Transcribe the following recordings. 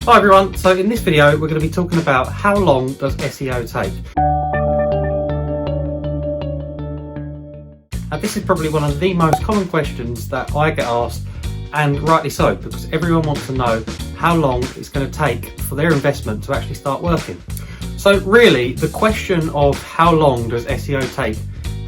Hi everyone, so in this video we're going to be talking about how long does SEO take. Now this is probably one of the most common questions that I get asked, and rightly so, because everyone wants to know how long it's going to take for their investment to actually start working. So really the question of how long does SEO take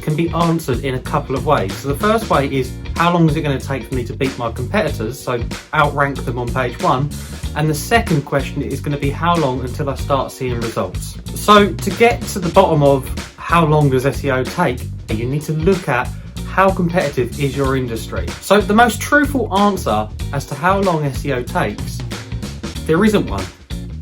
can be answered in a couple of ways. So the first way is, how long is it going to take for me to beat my competitors, so outrank them on page one? And the second question is going to be, how long until I start seeing results? So to get to the bottom of how long does SEO take, you need to look at how competitive is your industry. So the most truthful answer as to how long SEO takes, there isn't one.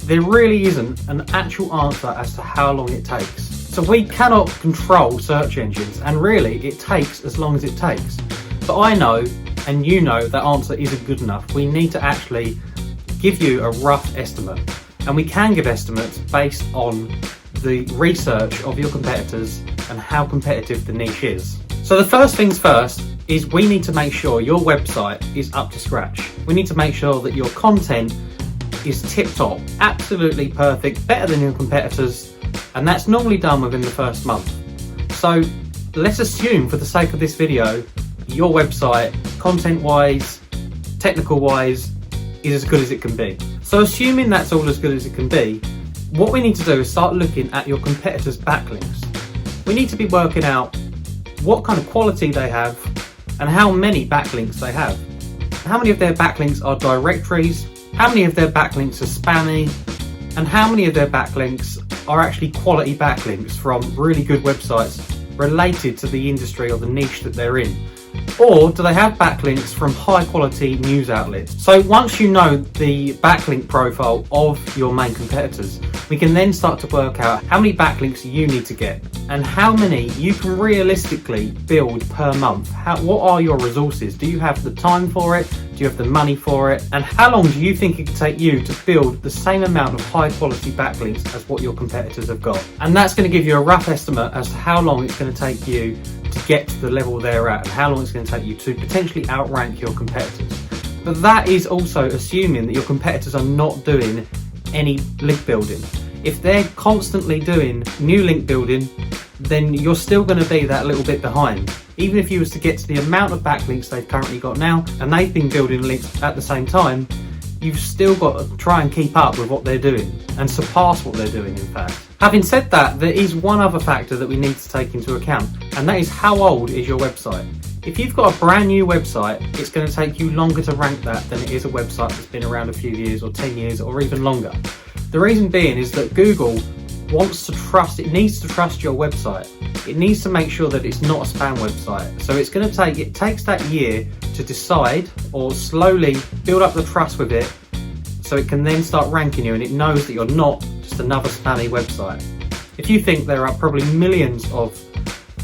There really isn't an actual answer as to how long it takes. So we cannot control search engines, and really it takes as long as it takes. But I know, and you know, that answer isn't good enough. We need to actually give you a rough estimate, and we can give estimates based on the research of your competitors and how competitive the niche is. So the first things first is we need to make sure your website is up to scratch. We need to make sure that your content is tip-top, absolutely perfect, better than your competitors, and that's normally done within the first month. So let's assume, for the sake of this video, your website, content-wise, technical-wise, is as good as it can be. So assuming that's all as good as it can be, what we need to do is start looking at your competitors' backlinks. We need to be working out what kind of quality they have and how many backlinks they have. How many of their backlinks are directories, how many of their backlinks are spammy, and how many of their backlinks are actually quality backlinks from really good websites related to the industry or the niche that they're in. Or do they have backlinks from high quality news outlets? So once you know the backlink profile of your main competitors, we can then start to work out how many backlinks you need to get and how many you can realistically build per month. What are your resources? Do you have the time for it? Do you have the money for it? And how long do you think it could take you to build the same amount of high quality backlinks as what your competitors have got? And that's going to give you a rough estimate as to how long it's going to take you to get to the level they're at and how long it's going to take you to potentially outrank your competitors. But that is also assuming that your competitors are not doing any link building. If they're constantly doing new link building, then you're still going to be that little bit behind. Even if you was to get to the amount of backlinks they've currently got now, and they've been building links at the same time, you've still got to try and keep up with what they're doing and surpass what they're doing, in fact. Having said that, there is one other factor that we need to take into account, and that is, how old is your website? If you've got a brand new website, it's going to take you longer to rank that than it is a website that's been around a few years or 10 years or even longer. The reason being is that Google needs to trust your website. It needs to make sure that it's not a spam website. So it takes that year to decide, or slowly build up the trust with it, so it can then start ranking you and it knows that you're not just another spammy website. If you think there are probably millions of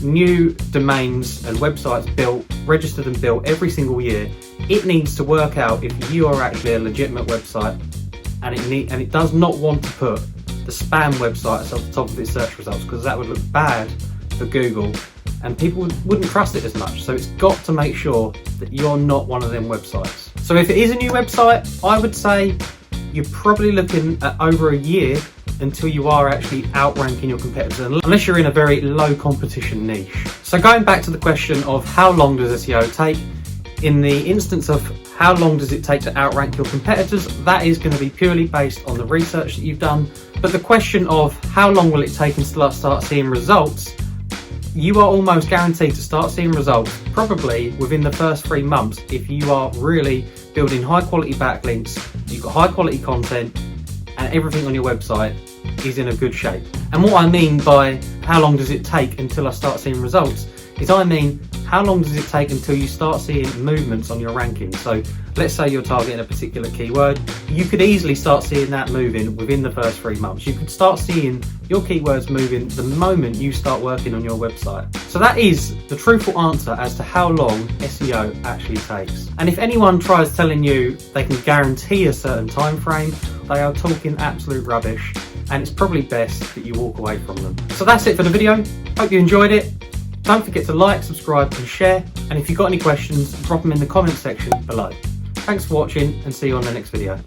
new domains and websites built, registered and built every single year, it needs to work out if you are actually a legitimate website, and it does not want to put the spam websites at the top of its search results, because that would look bad for Google and people wouldn't trust it as much. So it's got to make sure that you're not one of them websites. So if it is a new website, I would say you're probably looking at over a year until you are actually outranking your competitors, unless you're in a very low competition niche. So going back to the question of how long does SEO take, in the instance of how long does it take to outrank your competitors, that is going to be purely based on the research that you've done. But the question of how long will it take until I start seeing results, you are almost guaranteed to start seeing results probably within the first 3 months if you are really building high quality backlinks, you've got high quality content, and everything on your website is in a good shape. And what I mean by how long does it take until I start seeing results is, I mean, how long does it take until you start seeing movements on your rankings? So let's say you're targeting a particular keyword, you could easily start seeing that moving within the first 3 months. You could start seeing your keywords moving the moment you start working on your website. So that is the truthful answer as to how long SEO actually takes. And if anyone tries telling you they can guarantee a certain time frame, they are talking absolute rubbish, and it's probably best that you walk away from them. So that's it for the video. Hope you enjoyed it. Don't forget to like, subscribe and share, and if you've got any questions, drop them in the comment section below. Thanks for watching, and see you on the next video.